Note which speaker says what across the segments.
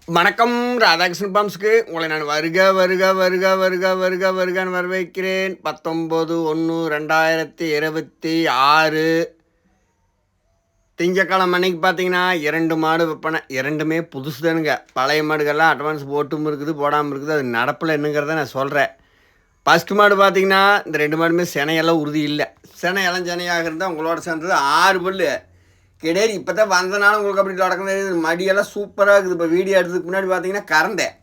Speaker 1: வணக்கம். ராதாகிருஷ்ணன் பாம்ஸ்க்கு உங்களை நான் வருகன்னு வரவேற்கிறேன். 19/1/2026 திங்கட்கிழமை அன்னைக்கு பார்த்தீங்கன்னா 2 மாடு விற்பனை. 2மே புதுசு தானுங்க. பழைய மாடுகள்லாம் அட்வான்ஸ் போட்டும் இருக்குது, போடாமல் இருக்குது. அது நடப்பில் என்னங்கிறத நான் சொல்கிறேன். ஃபஸ்ட்டு மாடு பார்த்தீங்கன்னா இந்த 2 மாடுமே சினையெல்லாம் உறுதி இல்லை. சினை இளஞ்சனையாக இருந்தால் உங்களோட சேர்ந்தது 6 பல்லு கிடையாது. இப்போ தான் வந்தனால உங்களுக்கு அப்படி நடக்குது. மடியெல்லாம் சூப்பராக இருக்குது. இப்போ வீடியோ எடுத்ததுக்கு முன்னாடி பார்த்தீங்கன்னா கறந்தேன்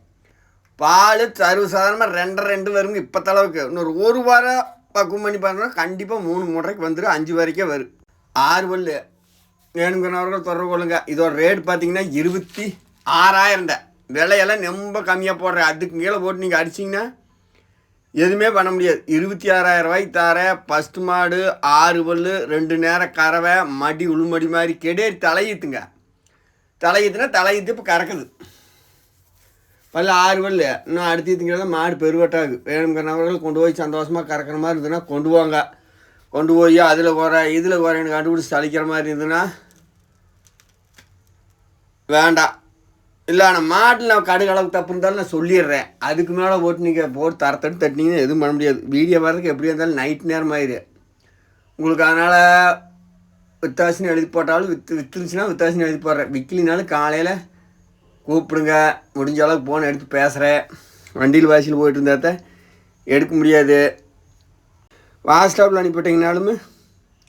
Speaker 1: பால் சர்வசாதாரணமாக 2.5 வருங்க. இப்போ தளவுக்கு இன்னொரு ஒரு வாரம் பக்குவம் பண்ணி பார்த்தோம்னா கண்டிப்பாக 3 மூட்டைக்கு வந்துடும். 5 வரைக்கும் வரும். 6 பல்லு வேணுங்கிறவர்கள் தொடர்பு கொள்ளுங்க. இதோட ரேட் பார்த்தீங்கன்னா 26,000 தான். விலையெல்லாம் ரொம்ப கம்மியாக போடுறேன். அதுக்கு கீழே போட்டு நீங்கள் அடிச்சிங்கன்னா எதுவுமே பண்ண முடியாது. 26,000 ரூபாய்க்கு தர ஃபஸ்ட்டு மாடு 6 பல்லு 2 நேரம் கறவை மடி உளுமடி மாதிரி கெடேரி தலையீத்துங்க. தலையீத்து இப்போ கறக்குது. பல்லு 6 பல்லு இன்னும் அடுத்தீத்துங்கிறத மாடு பெருவட்டாகு. வேணுங்கிறவர்கள் கொண்டு போய் சந்தோஷமாக கறக்கிற மாதிரி இருந்ததுன்னா கொண்டு போங்க. கொண்டு போய் அதில் இதில் குறைன்னு கண்டுபிடிச்சி தளிக்கிற மாதிரி இருந்ததுன்னா வேண்டாம். இல்லை நான் மாட்டில் நான் கடுகளவுக்கு தப்பு இருந்தாலும் நான் சொல்லிடுறேன். அதுக்கு மேலே போட்டு நீங்கள் போட்டு தரத்தட்டு தட்டினீங்கன்னா எதுவும் பண்ண முடியாது. வீடியோ வர்றதுக்கு எப்படி இருந்தாலும் நைட் நேரம் ஆயிடு உங்களுக்கு. அதனால் வித்தாசினு எழுதி போட்டாலும் விற்றுச்சுன்னா வித்தாசினு எழுதி போடுறேன். விற்கலினாலும் காலையில் கூப்பிடுங்க. முடிஞ்ச அளவுக்கு ஃபோன் எடுத்து பேசுகிறேன். வண்டியில் வாசியில் போயிட்டு இருந்தாத்த எடுக்க முடியாது. வாட்ஸ்அப்பில் அனுப்பிவிட்டிங்கனாலுமே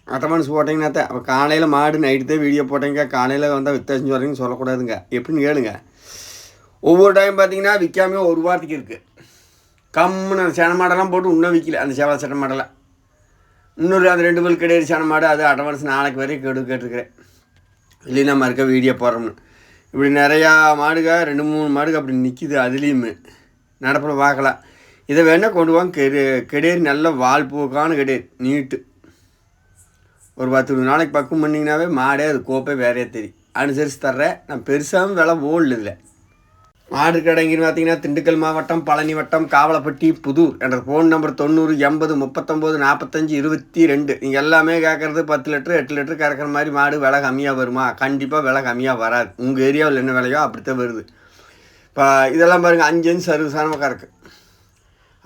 Speaker 1: அட்டமானஸ் போட்டிங்கன்னா தான். அப்போ காலையில் மாடு நைட்டு தான் வீடியோ போட்டீங்க. காலையில் வந்தால் வித்தாசின்னு சொல்கிறீங்கன்னு சொல்லக்கூடாதுங்க. எப்படின்னு கேளுங்க. ஒவ்வொரு டைம் பார்த்தீங்கன்னா விற்காமே ஒரு வாரத்துக்கு இருக்குது. கம்முன்னு அந்த சேன மாடெல்லாம் போட்டு இன்னும் விற்கல. அந்த சேவல் சட்டை மாடெல்லாம் இன்னொரு அந்த 2 பல் கிடையாது சேன மாடு. அது அட்வான்ஸ் நாளைக்கு வரைக்கும் கேட்டுருக்கிறேன். இல்லைன்னா நம்ம இருக்க வீடியோ போடுறோம்னு. இப்படி நிறையா மாடுக 2-3 மாடுக அப்படி நிற்கிது. அதுலேயுமே நடப்பில் பார்க்கலாம். இதை வேணால் கொண்டு வாங்க. கெடேரி நல்ல வால் பூக்கான கெடேரி நீட்டு. ஒரு 10 நாளைக்கு பக்கம் பண்ணிங்கனாவே மாடே அது கோப்பே வேறையே தெரியும். அனுசரித்து தர்றேன். நான் பெருசாகவும் விலை ஓடல. இதில் மாடு கடைங்கன்னு பார்த்தீங்கன்னா திண்டுக்கல் மாவட்டம், பழனி வட்டம், காவலப்பட்டி, புதூர் என்ற ஃபோன் நம்பர் 90 80 39 45 22. நீங்கள் எல்லாமே கேட்குறது 10 லிட்டரு 8 லிட்டரு கறக்கிற மாதிரி மாடு விலை கம்மியாக வருமா? கண்டிப்பாக விலை கம்மியாக வராது. உங்கள் ஏரியாவில் என்ன விலையோ அப்படித்தான் வருது. இப்போ இதெல்லாம் பாருங்கள் 5 இன்ச் சர்வசாதாரணமாக கறக்கு.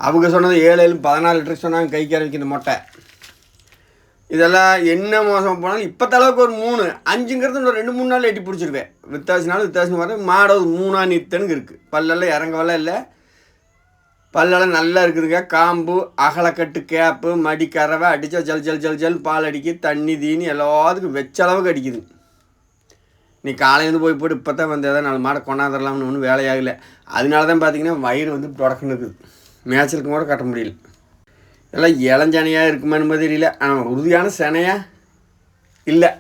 Speaker 1: அவங்க சொன்னது 7 14 லிட்டருக்கு சொன்னாங்க கை கறவைக்கு இந்த மொட்டை. இதெல்லாம் என்ன மோசம் போனாலும் இப்போ தளவுக்கு ஒரு 3 5ங்கிறது ஒரு 2-3 நாள் எட்டி பிடிச்சிருவேன். வித்தாசினாலும் வர மாடு 3 நித்தனுக்கு இருக்குது. பல்லெல்லாம் இறங்கவெல்லாம் இல்லை. பல்லெல்லாம் நல்லா இருக்குதுங்க. காம்பு அகலக்கட்டு கேப்பு மடி கறவை அடித்தா ஜல் பால் அடிக்கி தண்ணி தீனி எல்லாத்துக்கும் வச்ச அளவுக்கு அடிக்குது. நீ காலையிலேருந்து போய் போட்டு இப்போ தான் வந்து ஏதாவது 4 மாடை கொண்டாந்துடலாம்னு ஒன்றும் வேலையாகலை. அதனால தான் பார்த்தீங்கன்னா வயிறு வந்து தொடக்கணும் இருக்குது. மேய்ச்சலுக்கு கூட கட்ட முடியல. எல்லாம் இளஞ்சனையாக இருக்குமான்னு தெரியல. ஆனால் உறுதியான சினையாக இல்லை.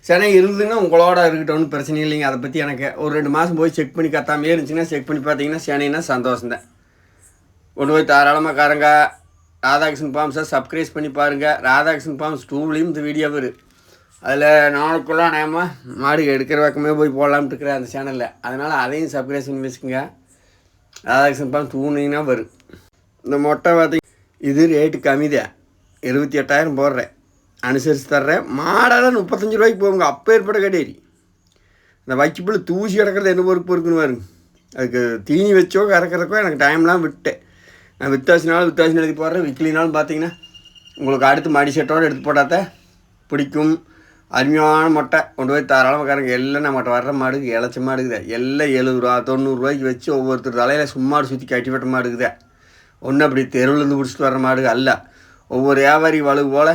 Speaker 1: சினை இருந்துன்னா உங்களோட இருக்கட்டும்னு பிரச்சனை இல்லைங்க. அதை பற்றி எனக்கு ஒரு 2 மாதம் போய் செக் பண்ணி கத்தாமே இருந்துச்சுன்னா செக் பண்ணி பார்த்தீங்கன்னா சினைன்னா சந்தோஷம்தான். கொண்டு போய் தாராளமாக காரங்க. ராதாகிருஷ்ணன் ஃபார்ம்ஸை சப்ஸ்கிரைப் பண்ணி பாருங்கள். ராதாகிருஷ்ணன் ஃபார்ம்ஸ் 2லேயும் இந்த வீடியோ வரும். அதில் நாளுக்குள்ளே நேமா மாடு எடுக்கிற பக்கமே போய் போடலாம்னு இருக்கிறேன் அந்த சேனலில். அதனால் அதையும் சப்ஸ்கிரைப் பண்ணி வச்சுக்கோங்க. ராதாகிருஷ்ணன் ஃபார்ம்ஸ் 2னிங்கன்னா வரும். இந்த மொட்டை பார்த்திங்க இது ரேட்டு கம்மி தான். 28,000 போடுறேன். அனுசரித்து தர்றேன். மாடெல்லாம் 35 ரூபாய்க்கு போகுங்க. அப்போ ஏற்பட கிடையாது. இந்த வைக்கப்புள்ள தூசி கிடக்கிறது என்ன பொறுப்பு இருக்குன்னு பாருங்க. அதுக்கு தீனி வச்சோ கறக்கிறக்கோ எனக்கு டைம்லாம் விட்டேன். நான் வித்தாசினாலும் எழுதி போடுறேன். விற்கலினாலும் பார்த்தீங்கன்னா உங்களுக்கு அடுத்து மடி செட்டோடு எடுத்து போட்டாத்த பிடிக்கும். அருமையான மொட்டை கொண்டு போய் தாராளமாக கறங்க. எல்லாம் நம்மகிட்ட வர்ற மாடுக்கு இளைச்ச மாடுக்குதே. எல்லாம் 70 ரூபா 90 ரூபாய்க்கு வச்சு ஒவ்வொருத்தர் தலையில் சும்மா சுற்றி கட்டி விட்ட மாடுக்குதே. ஒன்று அப்படி தெருவிலேருந்து பிடிச்சிட்டு வர மாடு அல்ல. ஒவ்வொரு வியாபாரி வலு போல்